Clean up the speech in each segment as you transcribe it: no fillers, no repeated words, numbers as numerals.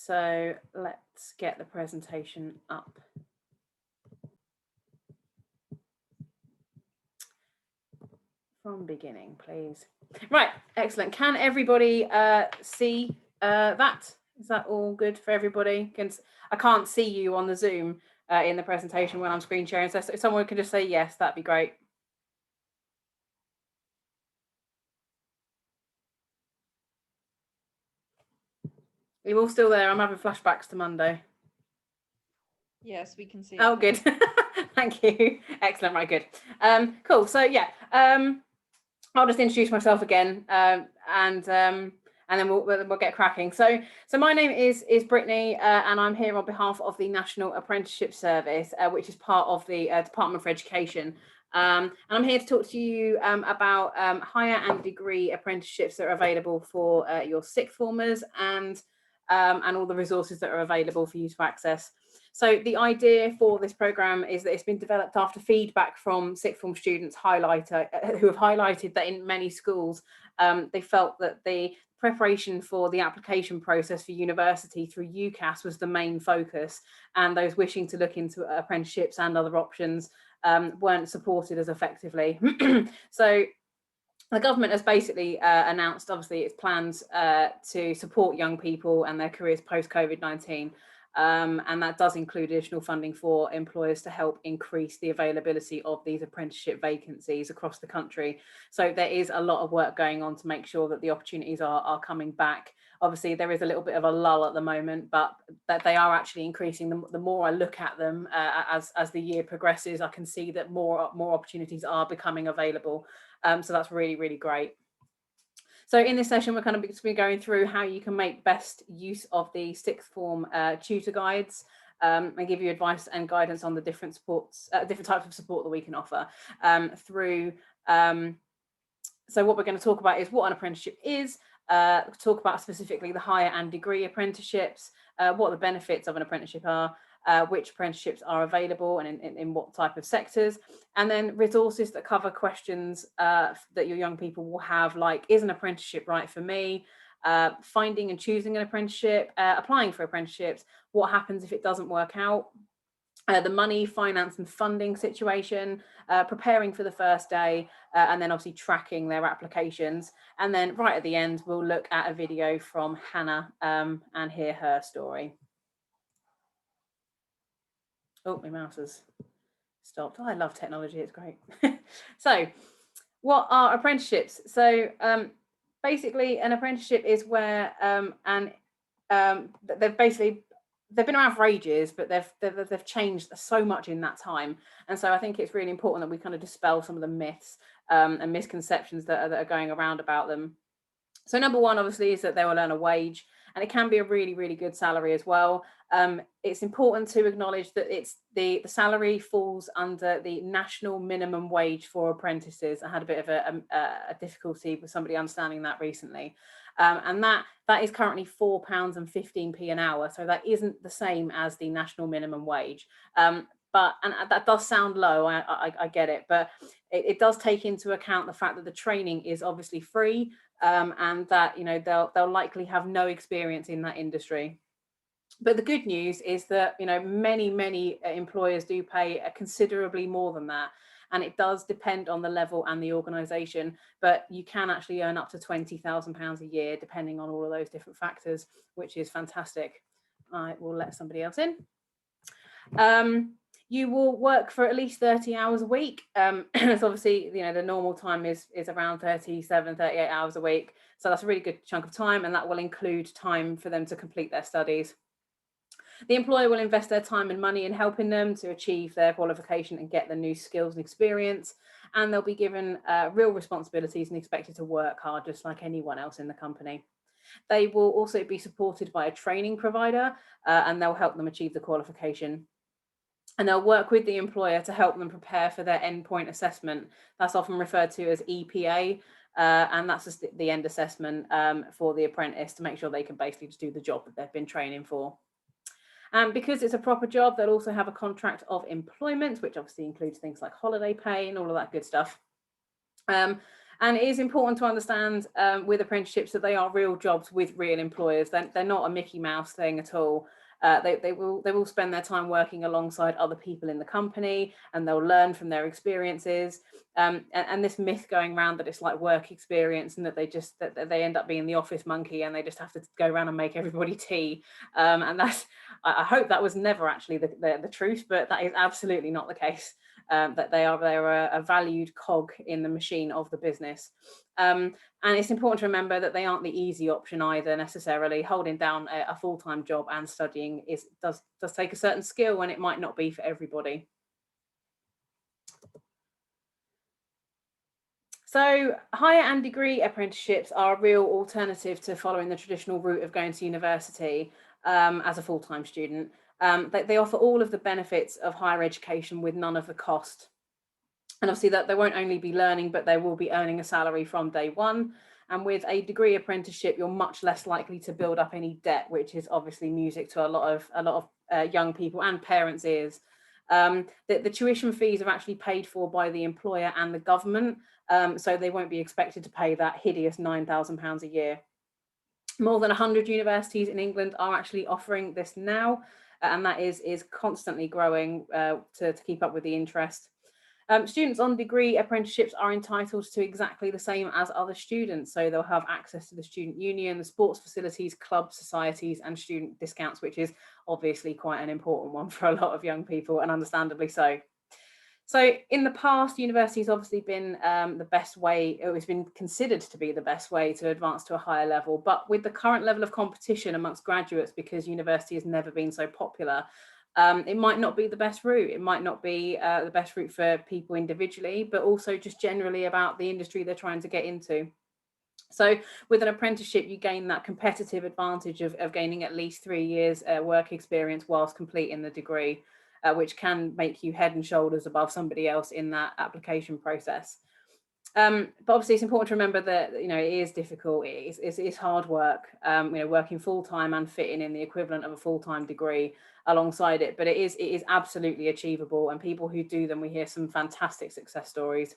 So let's get the presentation up. From beginning, please. Right, excellent. Can everybody see that? Is that all good for everybody? I can't see you on the Zoom in the presentation when I'm screen sharing, so if someone can just say yes, that'd be great. You're all still there? I'm having flashbacks to Monday. Yes, we can see it. Oh, good. Thank you. Excellent. Right, good. Cool. So yeah, I'll just introduce myself again, and then we'll get cracking. So my name is Brittany, and I'm here on behalf of the National Apprenticeship Service, which is part of the Department for Education. And I'm here to talk to you about higher and degree apprenticeships that are available for your sixth formers, and all the resources that are available for you to access. So the idea for this programme is that it's been developed after feedback from sixth form students who have highlighted that in many schools they felt that the preparation for the application process for university through UCAS was the main focus, and those wishing to look into apprenticeships and other options weren't supported as effectively. So the government has basically announced, obviously, its plans to support young people and their careers post-COVID-19. And that does include additional funding for employers to help increase the availability of these apprenticeship vacancies across the country. So there is a lot of work going on to make sure that the opportunities are coming back. Obviously, there is a little bit of a lull at the moment, but that they are actually increasing. The more I look at them as the year progresses, I can see that more opportunities are becoming available. So that's really, really great. So in this session, we're kind of be going through how you can make best use of the sixth form tutor guides, and give you advice and guidance on the different types of support that we can offer through. So what we're going to talk about is what an apprenticeship is, talk about specifically the higher and degree apprenticeships, what the benefits of an apprenticeship are, which apprenticeships are available and in what type of sectors, and then resources that cover questions that your young people will have, like, is an apprenticeship right for me? Finding and choosing an apprenticeship, applying for apprenticeships, what happens if it doesn't work out, the money, finance and funding situation, preparing for the first day, and then obviously tracking their applications. And then right at the end, we'll look at a video from Hannah and hear her story. Oh, my mouse has stopped. Oh, I love technology, it's great. So what are apprenticeships? So basically an apprenticeship is where they've been around for ages, but they've changed so much in that time. And so I think it's really important that we kind of dispel some of the myths and misconceptions that are going around about them. So number one, obviously, is that they will earn a wage, and it can be a really, really good salary as well. It's important to acknowledge that it's the salary falls under the national minimum wage for apprentices. I had a bit of a difficulty with somebody understanding that recently. And that is currently £4.15 an hour. So that isn't the same as the national minimum wage. But that does sound low, I get it, but it does take into account the fact that the training is obviously free, and that, you know, they'll likely have no experience in that industry. But the good news is that, you know, many employers do pay considerably more than that. And it does depend on the level and the organisation, but you can actually earn up to £20,000 a year, depending on all of those different factors, which is fantastic. I will let somebody else in. You will work for at least 30 hours a week. So obviously, you know, the normal time is around 37, 38 hours a week. So that's a really good chunk of time, and that will include time for them to complete their studies. The employer will invest their time and money in helping them to achieve their qualification and get the new skills and experience, and they'll be given real responsibilities and expected to work hard just like anyone else in the company. They will also be supported by a training provider, and they'll help them achieve the qualification. And they'll work with the employer to help them prepare for their endpoint assessment. That's often referred to as EPA, and that's just the end assessment for the apprentice to make sure they can basically just do the job that they've been training for. And because it's a proper job, they'll also have a contract of employment, which obviously includes things like holiday pay and all of that good stuff. And it is important to understand with apprenticeships that they are real jobs with real employers. They're not a Mickey Mouse thing at all. They will spend their time working alongside other people in the company, and they'll learn from their experiences. And this myth going around that it's like work experience and that they end up being the office monkey and they just have to go around and make everybody tea. And I hope that was never actually the truth, but that is absolutely not the case. That they're a valued cog in the machine of the business. And it's important to remember that they aren't the easy option either necessarily. Holding down a full-time job and studying does take a certain skill, and it might not be for everybody. So higher and degree apprenticeships are a real alternative to following the traditional route of going to university as a full-time student. They offer all of the benefits of higher education with none of the cost. And obviously that they won't only be learning, but they will be earning a salary from day one. And with a degree apprenticeship, you're much less likely to build up any debt, which is obviously music to a lot of young people and parents' ears. The tuition fees are actually paid for by the employer and the government, so they won't be expected to pay that hideous £9,000 a year. More than 100 universities in England are actually offering this now, and that is constantly growing to keep up with the interest. Students on degree apprenticeships are entitled to exactly the same as other students. So they'll have access to the student union, the sports facilities, clubs, societies, and student discounts, which is obviously quite an important one for a lot of young people, and understandably so. So in the past, university's obviously been the best way, it's been considered to be the best way to advance to a higher level. But with the current level of competition amongst graduates, because university has never been so popular, it might not be the best route. It might not be the best route for people individually, but also just generally about the industry they're trying to get into. So with an apprenticeship, you gain that competitive advantage of gaining at least 3 years work experience whilst completing the degree, which can make you head and shoulders above somebody else in that application process. But obviously it's important to remember that, it is difficult. It's hard work, working full time and fitting in the equivalent of a full-time degree alongside it. But it is absolutely achievable. And people who do them, we hear some fantastic success stories.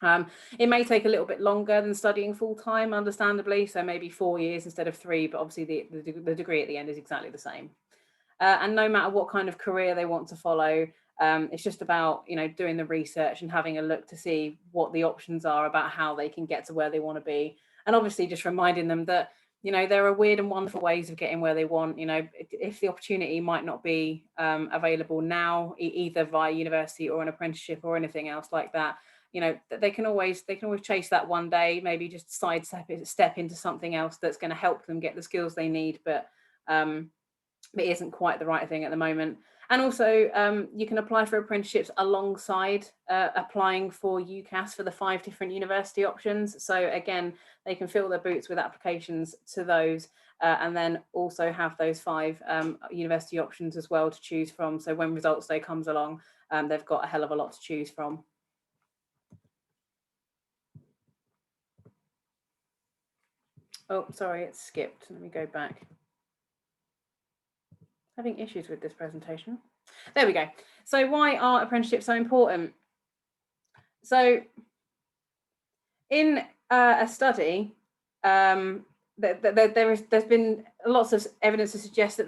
It may take a little bit longer than studying full time, understandably. So maybe 4 years instead of 3, but obviously the degree at the end is exactly the same. And no matter what kind of career they want to follow, it's just about, doing the research and having a look to see what the options are about how they can get to where they want to be. And obviously just reminding them that, there are weird and wonderful ways of getting where they want. If the opportunity might not be available now, either via university or an apprenticeship or anything else like that, they can always chase that one day, maybe just step into something else that's going to help them get the skills they need, but it isn't quite the right thing at the moment. And also you can apply for apprenticeships alongside applying for UCAS for the 5 different university options. So again, they can fill their boots with applications to those and then also have those 5 university options as well to choose from. So when results day comes along, they've got a hell of a lot to choose from. Oh, sorry, it's skipped. Let me go back. Having issues with this presentation. There we go. So why are apprenticeships so important? So in a study, there's been lots of evidence to suggest that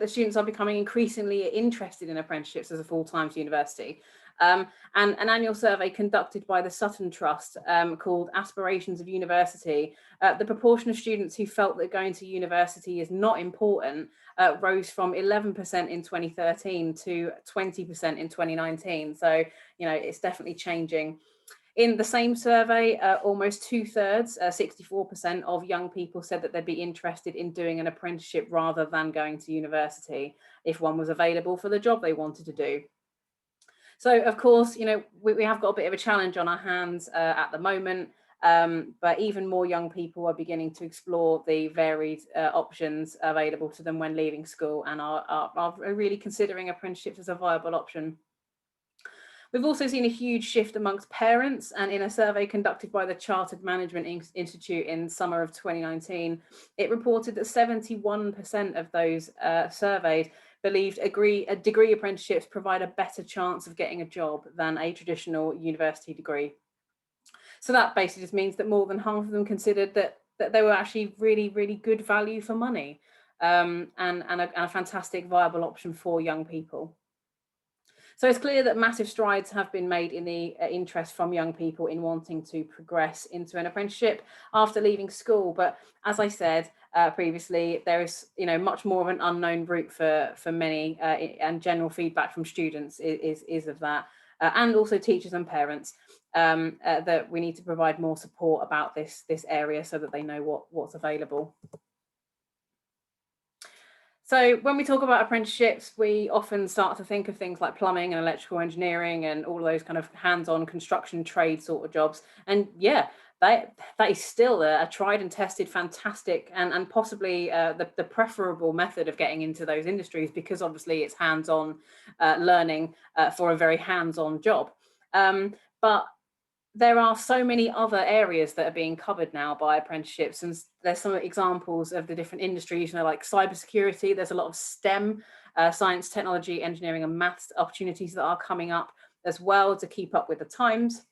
the students are becoming increasingly interested in apprenticeships as a full-time to university. And an annual survey conducted by the Sutton Trust called Aspirations of University, the proportion of students who felt that going to university is not important rose from 11% in 2013 to 20% in 2019. So, it's definitely changing. In the same survey, almost 2/3, 64% of young people said that they'd be interested in doing an apprenticeship rather than going to university if one was available for the job they wanted to do. So, of course, we have got a bit of a challenge on our hands at the moment, but even more young people are beginning to explore the varied options available to them when leaving school and are really considering apprenticeships as a viable option. We've also seen a huge shift amongst parents, and in a survey conducted by the Chartered Management Institute in summer of 2019, it reported that 71% of those surveyed believed degree apprenticeships provide a better chance of getting a job than a traditional university degree. So that basically just means that more than half of them considered that they were actually really, really good value for money, and a fantastic viable option for young people. So it's clear that massive strides have been made in the interest from young people in wanting to progress into an apprenticeship after leaving school. But as I said previously, there is much more of an unknown route for many, and general feedback from students is of that, and also teachers and parents, that we need to provide more support about this area so that they know what's available. So when we talk about apprenticeships, we often start to think of things like plumbing and electrical engineering and all those kind of hands-on construction trade sort of jobs. And yeah, that is still a tried and tested, fantastic, and possibly the preferable method of getting into those industries, because obviously it's hands-on learning for a very hands-on job. But there are so many other areas that are being covered now by apprenticeships, and there's some examples of the different industries, like cybersecurity. There's a lot of STEM, science, technology, engineering and maths opportunities that are coming up as well to keep up with the times.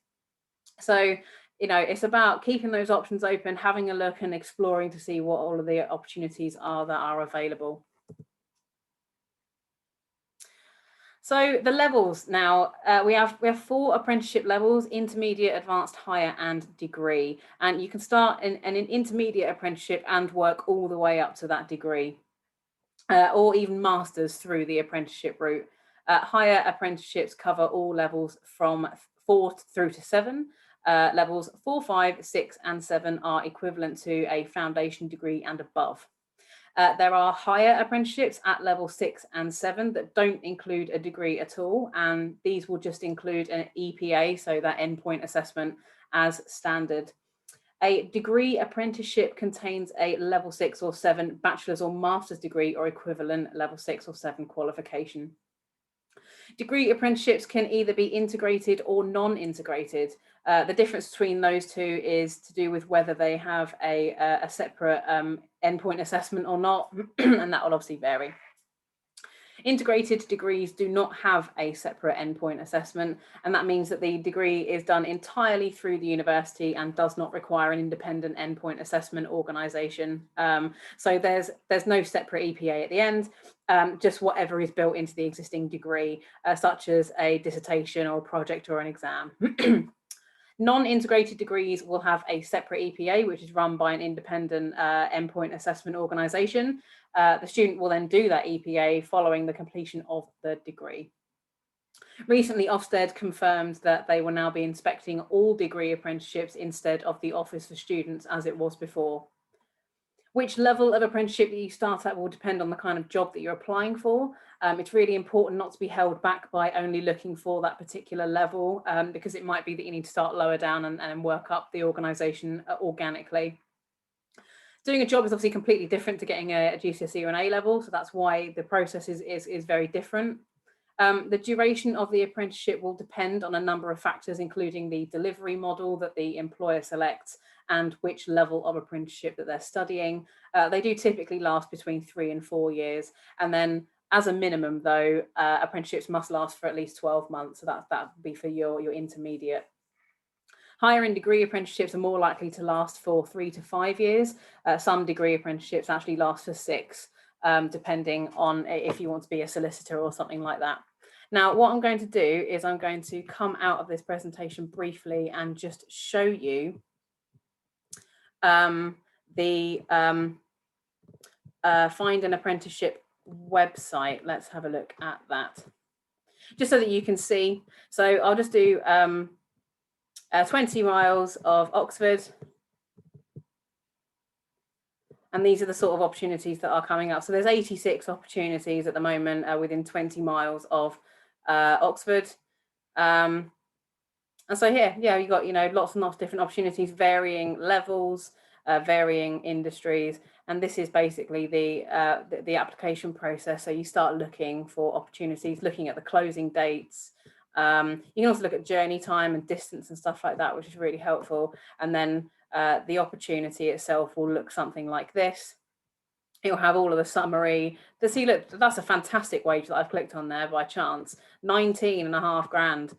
So, it's about keeping those options open, having a look and exploring to see what all of the opportunities are that are available. So the levels now, we have 4 apprenticeship levels: intermediate, advanced, higher and degree. And you can start in an intermediate apprenticeship and work all the way up to that degree, or even masters through the apprenticeship route. Higher apprenticeships cover all levels from 4 through to 7. Levels 4, 5, 6 and 7 are equivalent to a foundation degree and above. There are higher apprenticeships at level 6 and 7 that don't include a degree at all, and these will just include an EPA, so that endpoint assessment, as standard. A degree apprenticeship contains a level 6 or 7 bachelor's or master's degree or equivalent level 6 or 7 qualification. Degree apprenticeships can either be integrated or non-integrated. The difference between those two is to do with whether they have a separate endpoint assessment or not, and that will obviously vary. Integrated degrees do not have a separate endpoint assessment, and that means that the degree is done entirely through the university and does not require an independent endpoint assessment organisation. So there's no separate EPA at the end, just whatever is built into the existing degree, such as a dissertation or a project or an exam. Non-integrated degrees will have a separate EPA, which is run by an independent endpoint assessment organisation. The student will then do that EPA following the completion of the degree. Recently, Ofsted confirmed that they will now be inspecting all degree apprenticeships instead of the Office for Students as it was before. Which level of apprenticeship that you start at will depend on the kind of job that you're applying for. It's really important not to be held back by only looking for that particular level, because it might be that you need to start lower down and work up the organisation organically. Doing a job is obviously completely different to getting a GCSE or an A-level, so that's why the process is very different. The duration of the apprenticeship will depend on a number of factors, including the delivery model that the employer selects and which level of apprenticeship that they're studying. They do typically last between 3 and 4 years. And then as a minimum, though, apprenticeships must last for at least 12 months. So that would be for your intermediate. Higher and degree apprenticeships are more likely to last for 3 to 5 years. Some degree apprenticeships actually last for 6, depending on if you want to be a solicitor or something like that. Now, what I'm going to do is I'm going to come out of this presentation briefly and just show you the Find an Apprenticeship website. Let's have a look at that, just so that you can see. So I'll just do 20 miles of Oxford. And these are the sort of opportunities that are coming up. So there's 86 opportunities at the moment within 20 miles of Oxford. And so here, yeah, you've got, lots and lots of different opportunities, varying levels, varying industries. And this is basically the application process. So you start looking for opportunities, looking at the closing dates. You can also look at journey time and distance and stuff like that, which is really helpful. And then the opportunity itself will look something like this. It'll have all of the summary. To see, look, that's a fantastic wage that I've clicked on there by chance. 19.5 grand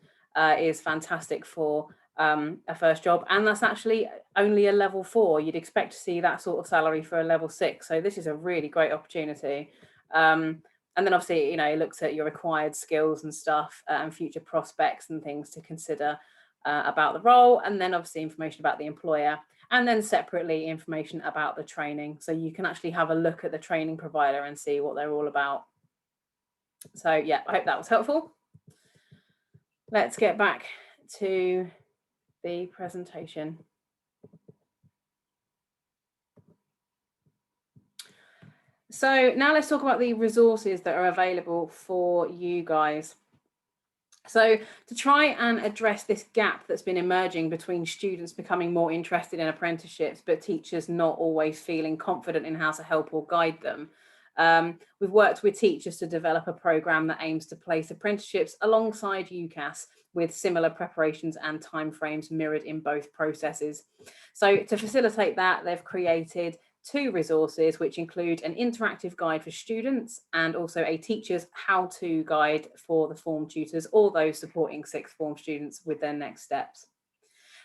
is fantastic for a first job, and that's actually only a level 4. You'd expect to see that sort of salary for a level 6. So this is a really great opportunity. And then obviously, you know, it looks at your required skills and stuff, and future prospects and things to consider about the role, and then obviously information about the employer, and then separately information about the training. So you can actually have a look at the training provider and see what they're all about. So yeah, I hope that was helpful. Let's get back to the presentation. So now let's talk about the resources that are available for you guys. So to try and address this gap that's been emerging between students becoming more interested in apprenticeships, but teachers not always feeling confident in how to help or guide them, we've worked with teachers to develop a programme that aims to place apprenticeships alongside UCAS with similar preparations and timeframes mirrored in both processes. So to facilitate that, they've created 2 resources, which include an interactive guide for students and also a teacher's how-to guide for the form tutors or those supporting sixth form students with their next steps.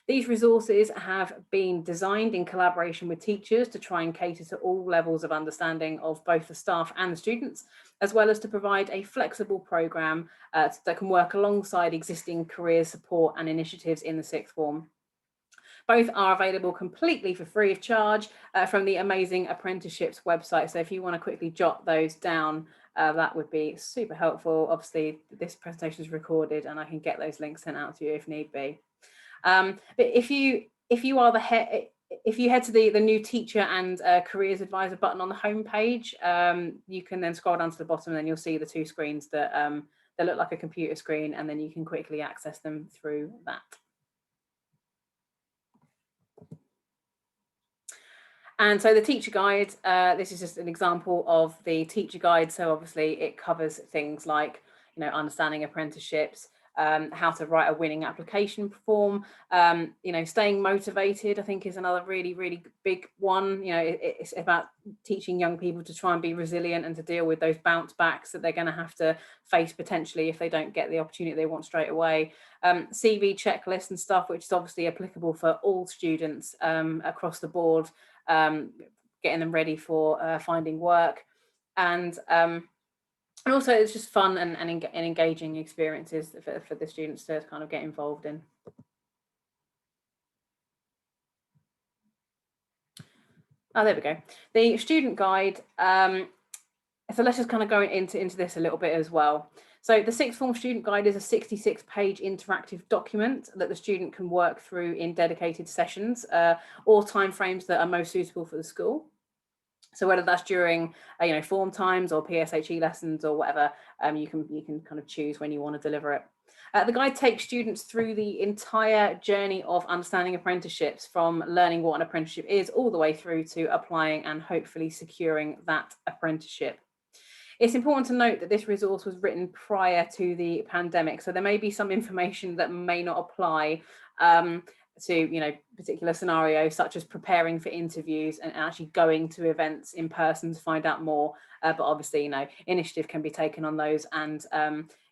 These resources have been designed in collaboration with teachers to try and cater to all levels of understanding of both the staff and the students, as well as to provide a flexible programme that can work alongside existing career support and initiatives in the sixth form. Both are available completely for free of charge from the amazing Apprenticeships website. So if you want to quickly jot those down, that would be super helpful. Obviously, this presentation is recorded and I can get those links sent out to you if need be. But if you head to the new teacher and careers advisor button on the homepage, you can then scroll down to the bottom and then you'll see the 2 screens that they look like a computer screen, and then you can quickly access them through that. And so the teacher guide, this is just an example of the teacher guide. So obviously it covers things like, you know, understanding apprenticeships, how to write a winning application form, you know, staying motivated, I think is another really, really big one. You know, it's about teaching young people to try and be resilient and to deal with those bounce backs that they're going to have to face potentially if they don't get the opportunity they want straight away. CV checklist and stuff, which is obviously applicable for all students across the board. Getting them ready for finding work, and also it's just fun and engaging experiences for the students to kind of get involved in. Oh, there we go. The student guide. So let's just kind of go into this a little bit as well. So the sixth form student guide is a 66-page interactive document that the student can work through in dedicated sessions or timeframes that are most suitable for the school. So whether that's during you know, form times or PSHE lessons or whatever, you can kind of choose when you want to deliver it. The guide takes students through the entire journey of understanding apprenticeships, from learning what an apprenticeship is all the way through to applying and hopefully securing that apprenticeship. It's important to note that this resource was written prior to the pandemic, so there may be some information that may not apply to, you know, particular scenarios, such as preparing for interviews and actually going to events in person to find out more. But obviously, you know, initiative can be taken on those, and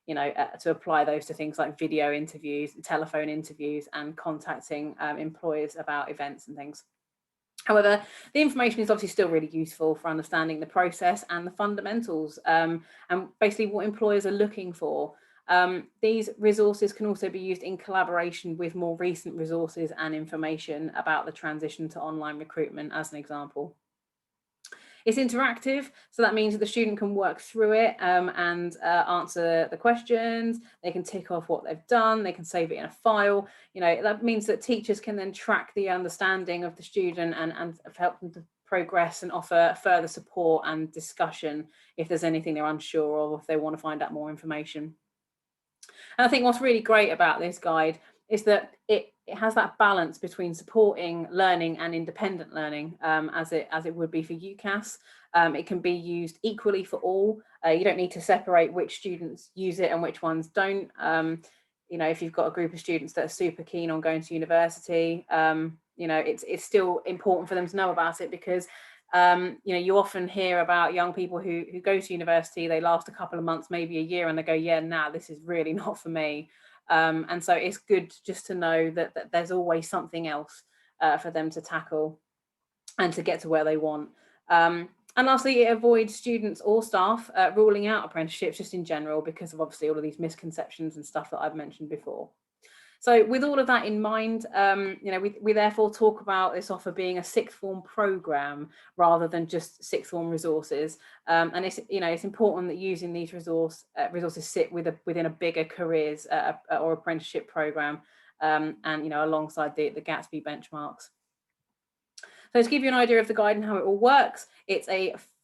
you know, to apply those to things like video interviews, telephone interviews, and contacting employers about events and things. However, the information is obviously still really useful for understanding the process and the fundamentals, and basically what employers are looking for. These resources can also be used in collaboration with more recent resources and information about the transition to online recruitment, as an example. It's interactive, so that means that the student can work through it and answer the questions. They can tick off what they've done. They can save it in a file. You know, that means that teachers can then track the understanding of the student and help them to progress and offer further support and discussion if there's anything they're unsure of, or if they want to find out more information. And I think what's really great about this guide is that it has that balance between supporting learning and independent learning, as it would be for UCAS. It can be used equally for all. You don't need to separate which students use it and which ones don't. You know, if you've got a group of students that are super keen on going to university, you know, it's still important for them to know about it, because you know, you often hear about young people who go to university, they last a couple of months, maybe a year, and they go, yeah, nah, this is really not for me. And so it's good just to know that there's always something else for them to tackle and to get to where they want. And lastly, it avoids students or staff ruling out apprenticeships just in general, because of obviously all of these misconceptions and stuff that I've mentioned before. So with all of that in mind, we therefore talk about this offer being a sixth form programme rather than just sixth form resources. And it's important that using these resources sit within a bigger careers or apprenticeship programme, and alongside the Gatsby benchmarks. So to give you an idea of the guide and how it all works, it's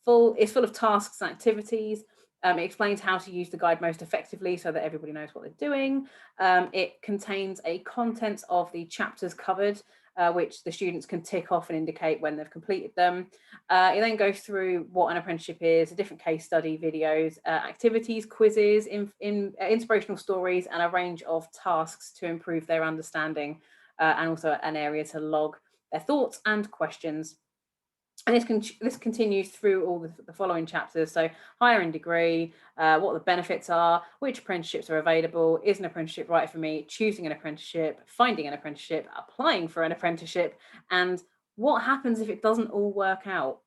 full of tasks and activities. It explains how to use the guide most effectively so that everybody knows what they're doing. It contains a contents of the chapters covered, which the students can tick off and indicate when they've completed them. It then goes through what an apprenticeship is, a different case study videos, activities, quizzes, inspirational stories, and a range of tasks to improve their understanding, and also an area to log their thoughts and questions. And this continues through all the following chapters. So hiring degree, what the benefits are, which apprenticeships are available, is an apprenticeship right for me, choosing an apprenticeship, finding an apprenticeship, applying for an apprenticeship, and what happens if it doesn't all work out.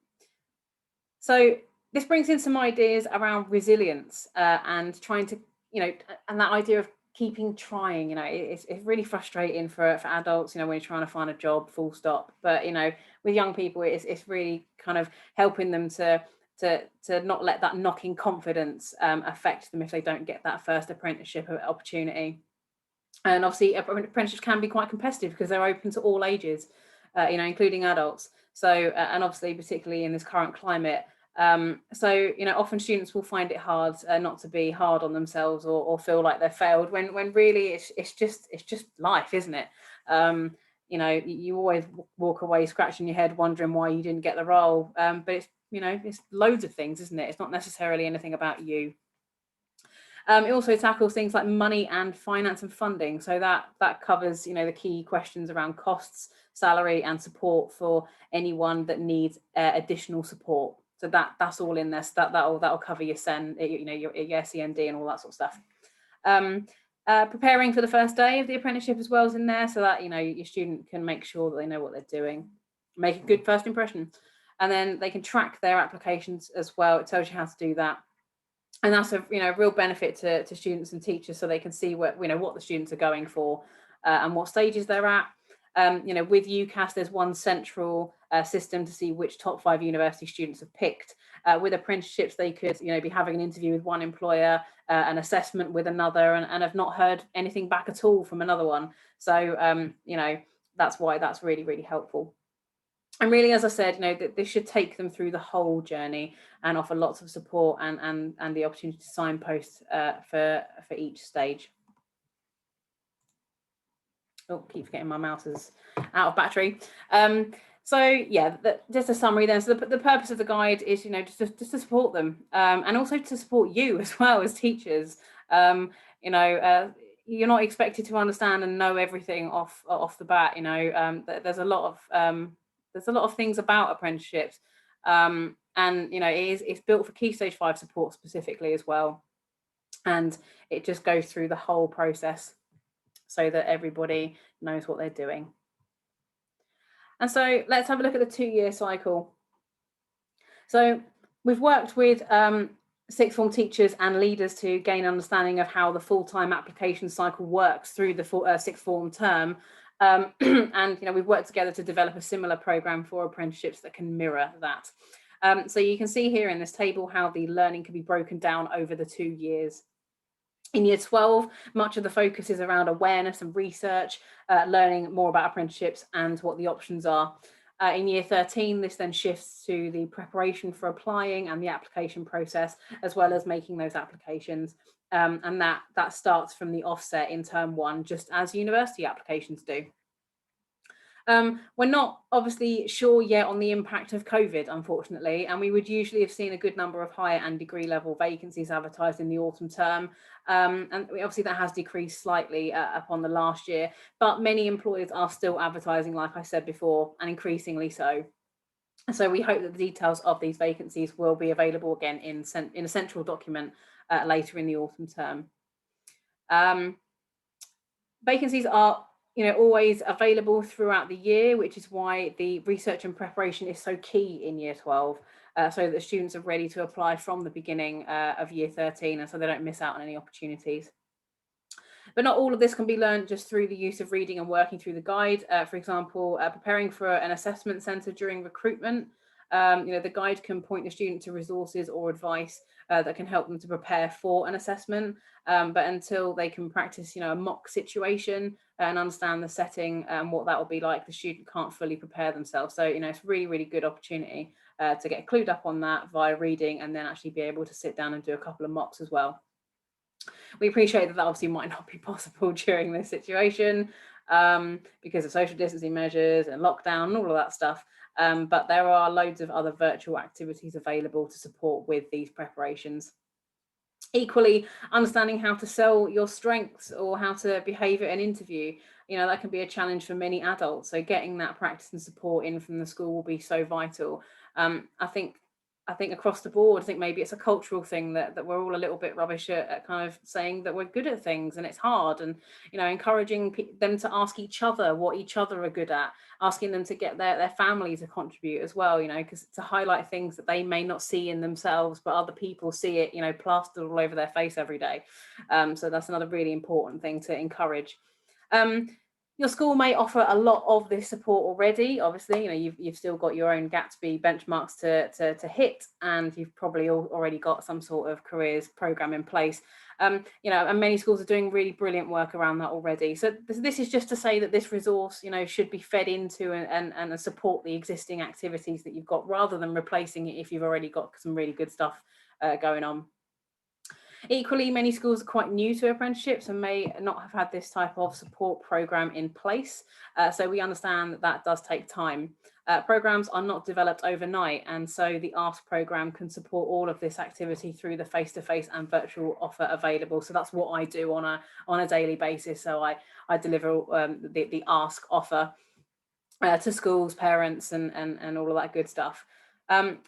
So this brings in some ideas around resilience and trying to, and that idea of keeping trying. It's really frustrating for adults, when you're trying to find a job, full stop. But with young people, it's really kind of helping them to not let that knocking confidence affect them if they don't get that first apprenticeship opportunity. And obviously apprenticeships can be quite competitive because they're open to all ages, including adults. So and obviously particularly in this current climate, so often students will find it hard not to be hard on themselves or feel like they're failed when really it's just life, isn't it? You always walk away scratching your head wondering why you didn't get the role, but it's loads of things, isn't it? It's not necessarily anything about you. It also tackles things like money and finance and funding. So that covers, the key questions around costs, salary and support for anyone that needs additional support. So that's all in there. So that'll cover your SEN, your SEND and all that sort of stuff. Preparing for the first day of the apprenticeship as well is in there, so that your student can make sure that they know what they're doing, make a good first impression, and then they can track their applications as well. It tells you how to do that. And that's a real benefit to students and teachers, so they can see what the students are going for and what stages they're at. With UCAS, there's one central system to see which top 5 university students have picked. With apprenticeships, they could be having an interview with one employer, an assessment with another, and have not heard anything back at all from another one. So that's why that's really, really helpful. And really, as I said, that this should take them through the whole journey and offer lots of support and the opportunity to signpost for each stage. Oh, keep forgetting my mouse is out of battery. So yeah, just a summary then. So the purpose of the guide is, just to support them, and also to support you as well as teachers. You're not expected to understand and know everything off the bat. There's a lot of things about apprenticeships, and it's built for Key Stage 5 support specifically as well, and it just goes through the whole process so that everybody knows what they're doing. And so let's have a look at the 2-year cycle. So we've worked with sixth form teachers and leaders to gain understanding of how the full-time application cycle works through the sixth form term. And we've worked together to develop a similar programme for apprenticeships that can mirror that. So you can see here in this table how the learning can be broken down over the 2 years. In year 12, much of the focus is around awareness and research, learning more about apprenticeships and what the options are. In year 13, this then shifts to the preparation for applying and the application process, as well as making those applications. And that starts from the offset in term 1, just as university applications do. We're not obviously sure yet on the impact of COVID, unfortunately, and we would usually have seen a good number of higher and degree level vacancies advertised in the autumn term. And obviously that has decreased slightly upon the last year, but many employers are still advertising, like I said before, and increasingly so. So we hope that the details of these vacancies will be available again in a central document later in the autumn term. Vacancies are always available throughout the year, which is why the research and preparation is so key in year 12, so that students are ready to apply from the beginning of year 13, and so they don't miss out on any opportunities. But not all of this can be learned just through the use of reading and working through the guide. For example, preparing for an assessment centre during recruitment. The guide can point the student to resources or advice that can help them to prepare for an assessment. But until they can practice, a mock situation and understand the setting and what that will be like, the student can't fully prepare themselves. So, it's really, really good opportunity to get clued up on that via reading, and then actually be able to sit down and do a couple of mocks as well. We appreciate that obviously might not be possible during this situation because of social distancing measures and lockdown and all of that stuff. But there are loads of other virtual activities available to support with these preparations. Equally, understanding how to sell your strengths or how to behave at an interview, that can be a challenge for many adults. So getting that practice and support in from the school will be so vital. I think across the board, I think maybe it's a cultural thing that we're all a little bit rubbish at kind of saying that we're good at things, and it's hard. And, encouraging them to ask each other what each other are good at, asking them to get their family to contribute as well, because to highlight things that they may not see in themselves, but other people see it, plastered all over their face every day. So that's another really important thing to encourage. Your school may offer a lot of this support already. Obviously, you've still got your own Gatsby benchmarks to hit, and you've probably already got some sort of careers program in place. And many schools are doing really brilliant work around that already. So this is just to say that this resource, should be fed into and support the existing activities that you've got, rather than replacing it if you've already got some really good stuff going on. Equally, many schools are quite new to apprenticeships and may not have had this type of support program in place. So we understand that does take time. Programs are not developed overnight, and so the ASK program can support all of this activity through the face-to-face and virtual offer available. So that's what I do on a daily basis. So I deliver the ASK offer to schools, parents, and all of that good stuff.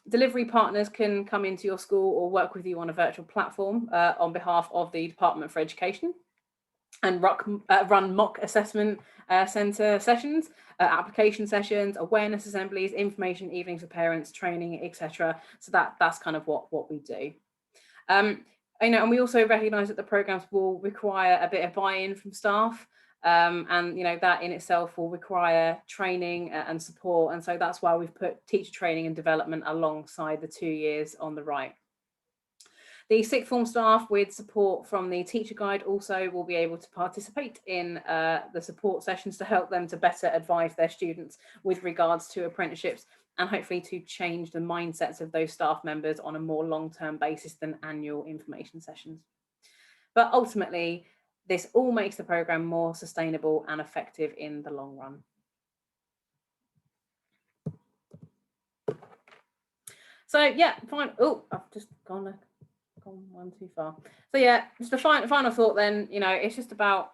Delivery partners can come into your school or work with you on a virtual platform on behalf of the Department for Education, and run mock assessment centre sessions, application sessions, awareness assemblies, information evenings for parents, training, etc. So that's kind of what we do. And we also recognise that the programmes will require a bit of buy-in from staff. And that in itself will require training and support, and so that's why we've put teacher training and development alongside the 2 years on the right. The sixth form staff with support from the teacher guide also will be able to participate in the support sessions to help them to better advise their students with regards to apprenticeships, and hopefully to change the mindsets of those staff members on a more long-term basis than annual information sessions. But ultimately, this all makes the programme more sustainable and effective in the long run. So yeah, fine. Oh, I've just gone one too far. So yeah, just a final thought then, it's just about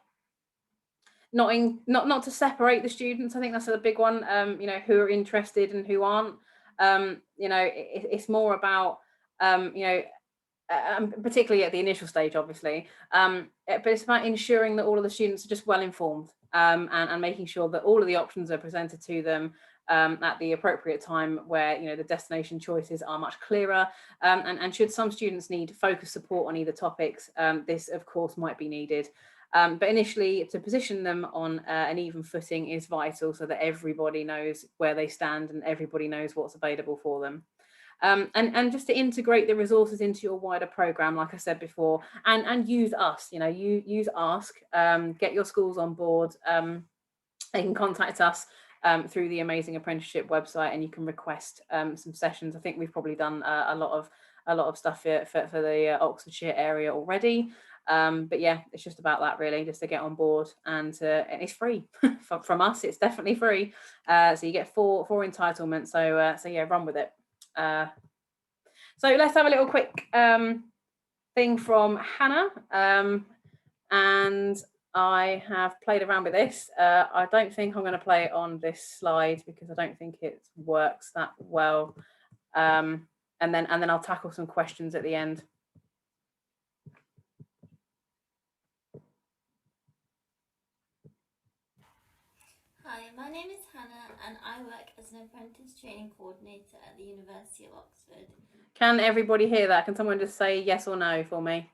not to separate the students. I think that's a big one, who are interested and who aren't. It's more about, particularly at the initial stage, obviously, but it's about ensuring that all of the students are just well informed, and making sure that all of the options are presented to them at the appropriate time, where the destination choices are much clearer, and should some students need focused support on either topics, this of course might be needed. But initially, to position them on an even footing is vital, so that everybody knows where they stand and everybody knows what's available for them. And just to integrate the resources into your wider programme, like I said before, and use us, use ASK, get your schools on board. They can contact us through the amazing apprenticeship website, and you can request some sessions. I think we've probably done a lot of stuff for the Oxfordshire area already. But yeah, it's just about that really, just to get on board, and it's free from us. It's definitely free. So you get four entitlements. So yeah, run with it. So let's have a little quick thing from Hannah, and I have played around with this. I don't think I'm going to play it on this slide because I don't think it works that well, and then I'll tackle some questions at the end. Hi, my name is Hannah and I work as an Apprentice Training Coordinator at the University of Oxford. Can everybody hear that? Can someone just say yes or no for me?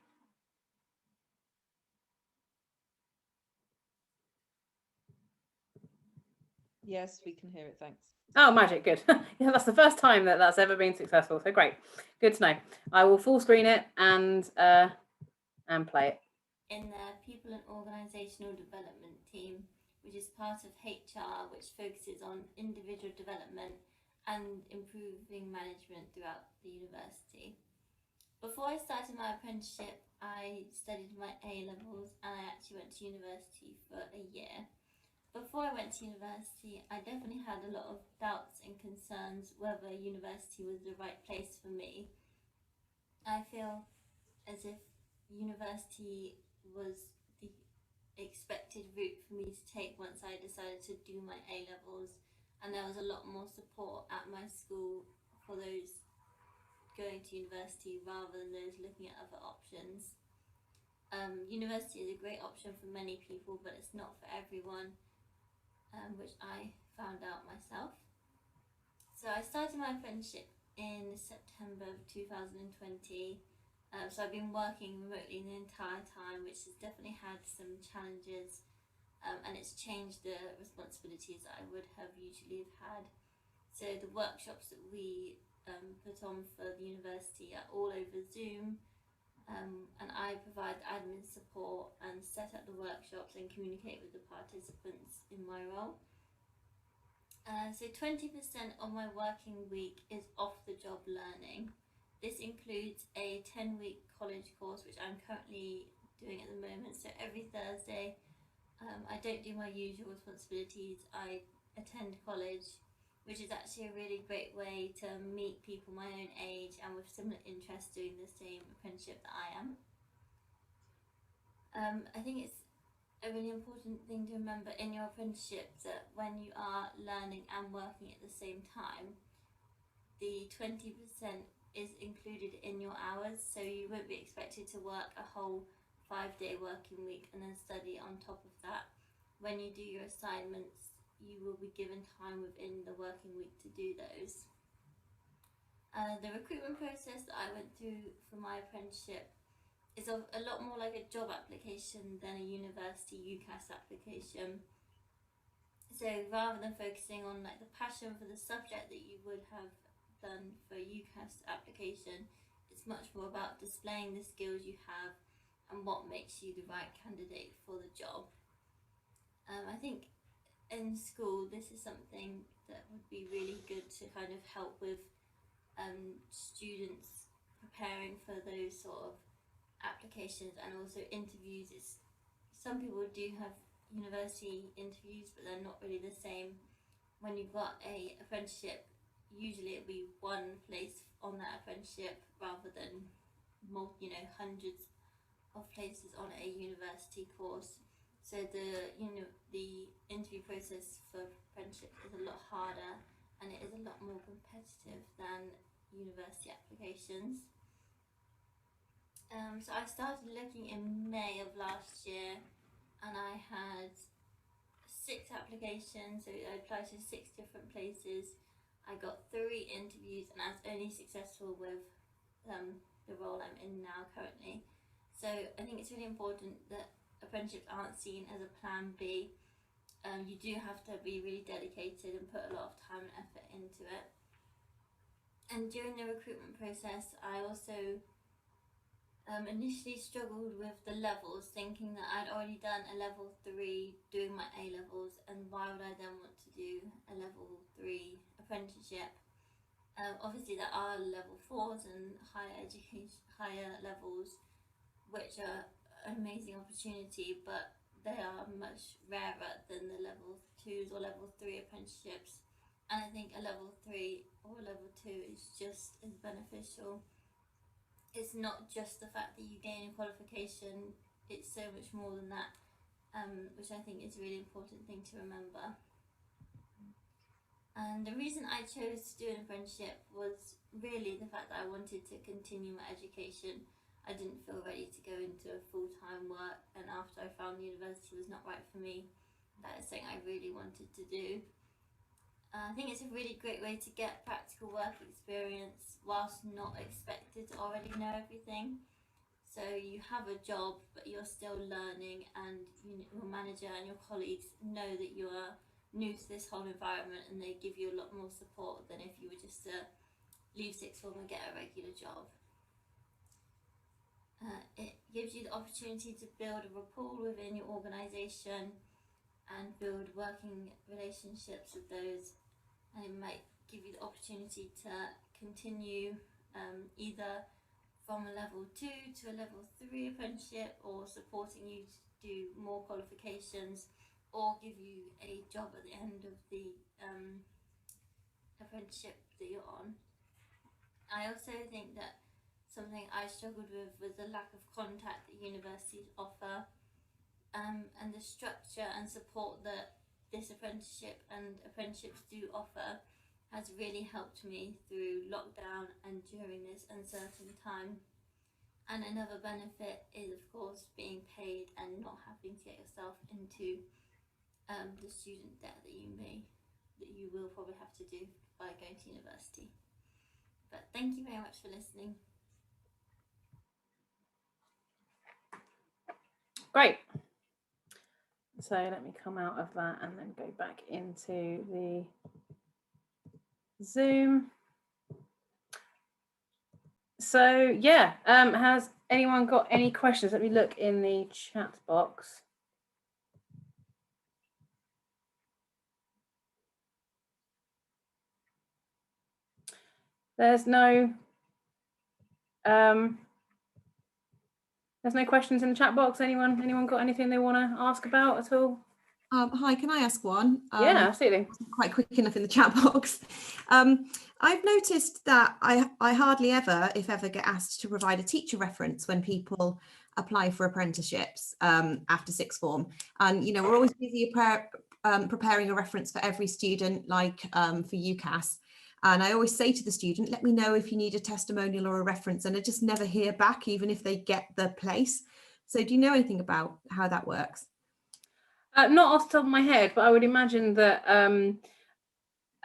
Yes, we can hear it, thanks. Oh, magic, good. Yeah, that's the first time that that's ever been successful, so great. Good to know. I will full screen it and play it. In their People and Organisational Development team, which is part of HR, which focuses on individual development and improving management throughout the university. Before I started my apprenticeship, I studied my A-levels and I actually went to university for a year. Before I went to university, I definitely had a lot of doubts and concerns whether university was the right place for me. I feel as if university was the expected route for me to take once I decided to do my A-levels, and there was a lot more support at my school for those going to university rather than those looking at other options. University is a great option for many people, but it's not for everyone. Which I found out myself. So I started my apprenticeship in September of 2020. So I've been working remotely the entire time, which has definitely had some challenges, and it's changed the responsibilities that I would have usually have had. So the workshops that we put on for the university are all over Zoom, and I provide admin support and set up the workshops and communicate with the participants in my role. So 20% of my working week is off-the-job learning. This includes a 10-week college course, which I'm currently doing at the moment. So every Thursday, I don't do my usual responsibilities. I attend college, which is actually a really great way to meet people my own age and with similar interests doing the same apprenticeship that I am. I think it's a really important thing to remember in your apprenticeship that when you are learning and working at the same time, the 20% is included in your hours, so you won't be expected to work a whole 5-day working week and then study on top of that. When you do your assignments, you will be given time within the working week to do those. The recruitment process that I went through for my apprenticeship is a lot more like a job application than a university UCAS application. So rather than focusing on like the passion for the subject that you would have done for a UCAS application, it's much more about displaying the skills you have and what makes you the right candidate for the job. I think in school this is something that would be really good to kind of help with students preparing for those sort of applications and also interviews. Some people do have university interviews, but they're not really the same. When you've got a apprenticeship, usually it'll be one place on that apprenticeship rather than hundreds of places on a university course. So the interview process for apprenticeship is a lot harder and it is a lot more competitive than university applications. So I started looking in May of last year and I had 6 applications, so I applied to 6 different places. I got 3 interviews and I was only successful with the role I'm in now currently. So I think it's really important that apprenticeships aren't seen as a plan B. You do have to be really dedicated and put a lot of time and effort into it. And during the recruitment process, I also initially struggled with the levels, thinking that I'd already done a level 3 doing my A-levels, and why would I then want to do a level 3 apprenticeship? Obviously there are level 4s and higher levels, which are an amazing opportunity, but they are much rarer than the level 2s or level 3 apprenticeships. And I think a level 3 or level 2 is just as beneficial. It's not just the fact that you gain a qualification, it's so much more than that, which I think is a really important thing to remember. And the reason I chose to do an apprenticeship was really the fact that I wanted to continue my education. I didn't feel ready to go into a full-time work, and after I found university was not right for me, that is something I really wanted to do. I think it's a really great way to get practical work experience whilst not expected to already know everything. So you have a job, but you're still learning, and your manager and your colleagues know that you are new to this whole environment, and they give you a lot more support than if you were just to leave sixth form and get a regular job. It gives you the opportunity to build a rapport within your organisation and build working relationships with those, and it might give you the opportunity to continue either from a level 2 to a level 3 apprenticeship, or supporting you to do more qualifications, or give you a job at the end of the apprenticeship that you're on. I also think that something I struggled with was the lack of contact that universities offer, and the structure and support that this apprenticeship and apprenticeships do offer has really helped me through lockdown and during this uncertain time. And another benefit is, of course, being paid and not having to get yourself into the student debt that you will probably have to do by going to university. But thank you very much for listening. Great. So let me come out of that and then go back into the Zoom. So yeah, has anyone got any questions? Let me look in the chat box. There's no questions in the chat box. Anyone got anything they want to ask about at all? Hi, can I ask one? Yeah, absolutely. Quite quick enough in the chat box. I've noticed that I hardly ever, if ever, get asked to provide a teacher reference when people apply for apprenticeships after sixth form. And, you know, we're always busy preparing a reference for every student, like for UCAS. And I always say to the student, let me know if you need a testimonial or a reference. And I just never hear back, even if they get the place. So do you know anything about how that works? Not off the top of my head, but I would imagine that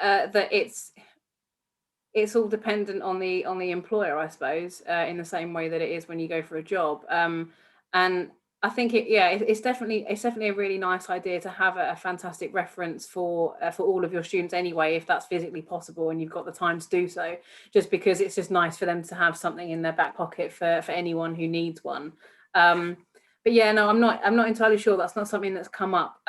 that it's all dependent on the employer, I suppose, in the same way that it is when you go for a job. And I think it's definitely a really nice idea to have a fantastic reference for all of your students anyway, if that's physically possible and you've got the time to do so. Just because it's just nice for them to have something in their back pocket for anyone who needs one. But yeah, no, I'm not entirely sure. That's not something that's come up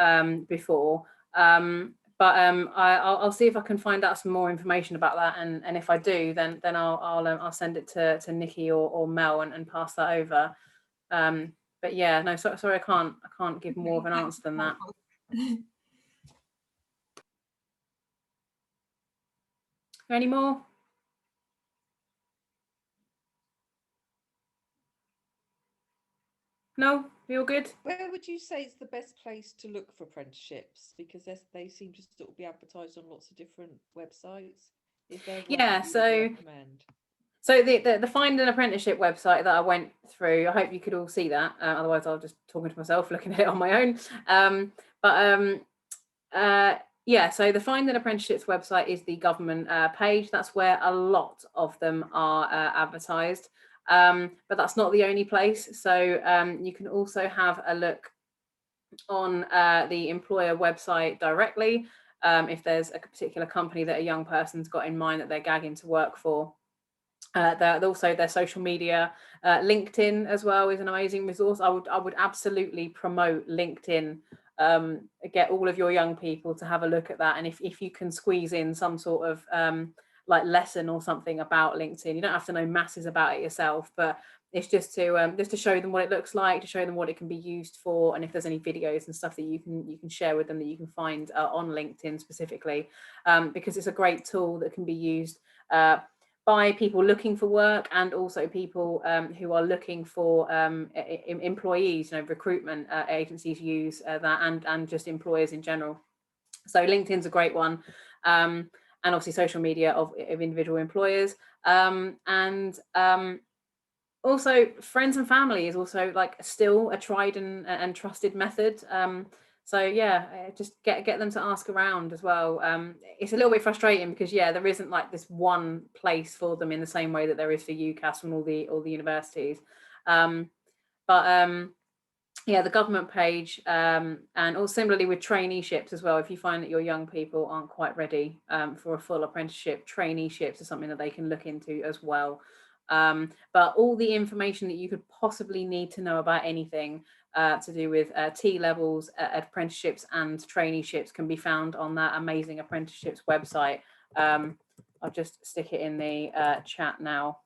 before. But I'll see if I can find out some more information about that, and if I do, then I'll send it to Nikki or Mel and pass that over. But yeah, no, sorry, I can't give more of an answer than that. Any more? No, we all good? Where would you say it's the best place to look for apprenticeships? Because they seem to sort of be advertised on lots of different websites. Is there one that you would recommend? So the Find an Apprenticeship website that I went through, I hope you could all see that. Otherwise, I'll just talking to myself, looking at it on my own. Yeah, so the Find an Apprenticeships website is the government page. That's where a lot of them are advertised. But that's not the only place. So you can also have a look on the employer website directly if there's a particular company that a young person's got in mind that they're gagging to work for. Also their social media, LinkedIn as well is an amazing resource. I would absolutely promote LinkedIn. Get all of your young people to have a look at that, and if you can squeeze in some sort of like lesson or something about LinkedIn, you don't have to know masses about it yourself, but it's just to show them what it looks like, to show them what it can be used for, and if there's any videos and stuff that you can share with them that you can find on LinkedIn specifically, because it's a great tool that can be used by people looking for work, and also people who are looking for employees. You know, recruitment agencies use that, and just employers in general. So LinkedIn's a great one, and obviously social media of individual employers, and also friends and family is also like still a tried and trusted method. So yeah, just get them to ask around as well. It's a little bit frustrating because there isn't like this one place for them in the same way that there is for UCAS and all the universities. The government page, and also similarly with traineeships as well. If you find that your young people aren't quite ready for a full apprenticeship, traineeships are something that they can look into as well. But all the information that you could possibly need to know about anything to do with T-levels, apprenticeships and traineeships can be found on that amazing apprenticeships website. I'll just stick it in the chat now.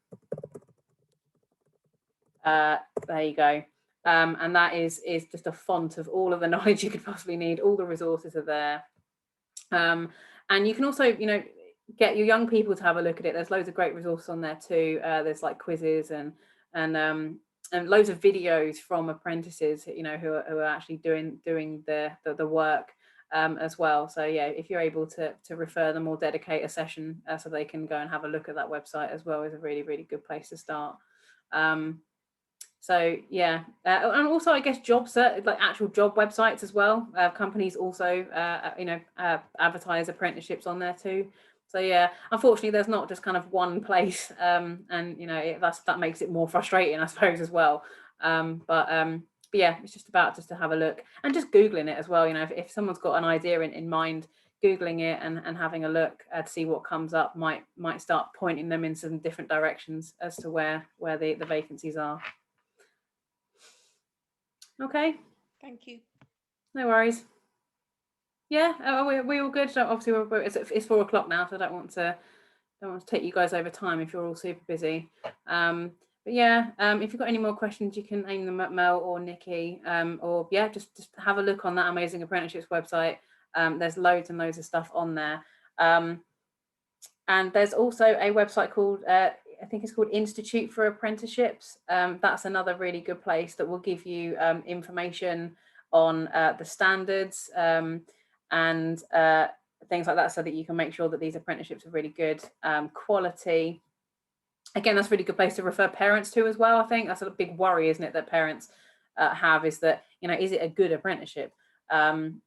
There you go. And that is just a font of all of the knowledge you could possibly need. All the resources are there. And you can also, get your young people to have a look at it. There's loads of great resources on there too. There's like quizzes and loads of videos from apprentices, who are actually doing the work as well. So yeah, if you're able to refer them or dedicate a session so they can go and have a look at that website as well, is a really, really good place to start. So yeah, and also I guess like actual job websites as well. Companies also advertise apprenticeships on there too. So yeah, unfortunately there's not just kind of one place, and that makes it more frustrating, I suppose, as well. But yeah, it's just to have a look and just Googling it as well. If someone's got an idea in mind, Googling it and having a look to see what comes up might start pointing them in some different directions as to where the vacancies are. Okay. Thank you. No worries. Yeah, we all good. So obviously it's 4 o'clock now, so I don't want to take you guys over time if you're all super busy. But yeah, if you've got any more questions, you can aim them at Mel or Nikki, or yeah, just have a look on that amazing apprenticeships website. There's loads and loads of stuff on there. And there's also a website called I think it's called Institute for Apprenticeships. That's another really good place that will give you information on the standards and things like that, so that you can make sure that these apprenticeships are really good quality. Again, that's a really good place to refer parents to as well. I think that's a big worry, isn't it, that parents have, is that, is it a good apprenticeship? And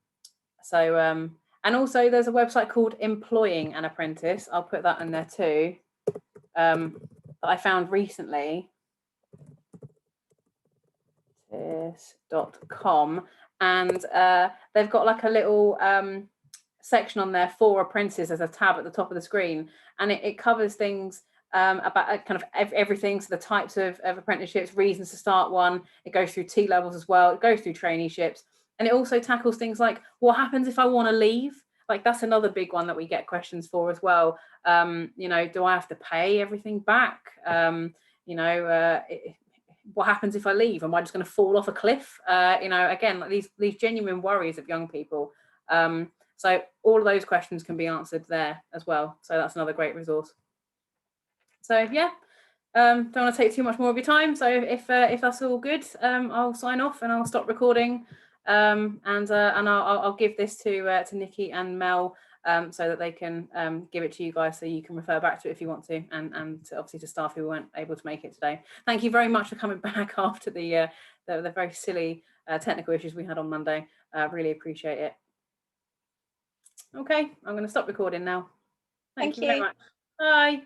also there's a website called Employing an Apprentice. I'll put that in there too. That I found recently, this.com, and they've got like a little section on there for apprentices. There's a tab at the top of the screen, and it covers things about kind of everything. So the types of apprenticeships, reasons to start one. It goes through T-levels as well. It goes through traineeships, and it also tackles things like what happens if I want to leave. Like that's another big one that we get questions for as well. Do I have to pay everything back? What happens if I leave? Am I just going to fall off a cliff? Again, like these genuine worries of young people. So all of those questions can be answered there as well. So that's another great resource. So yeah, don't want to take too much more of your time. So if that's all good, I'll sign off and I'll stop recording. And I'll give this to Nikki and Mel so that they can give it to you guys, so you can refer back to it if you want to, and obviously to staff who weren't able to make it today. Thank you very much for coming back after the very silly technical issues we had on Monday. Really appreciate it. Okay, I'm going to stop recording now. Thank you very much. Bye.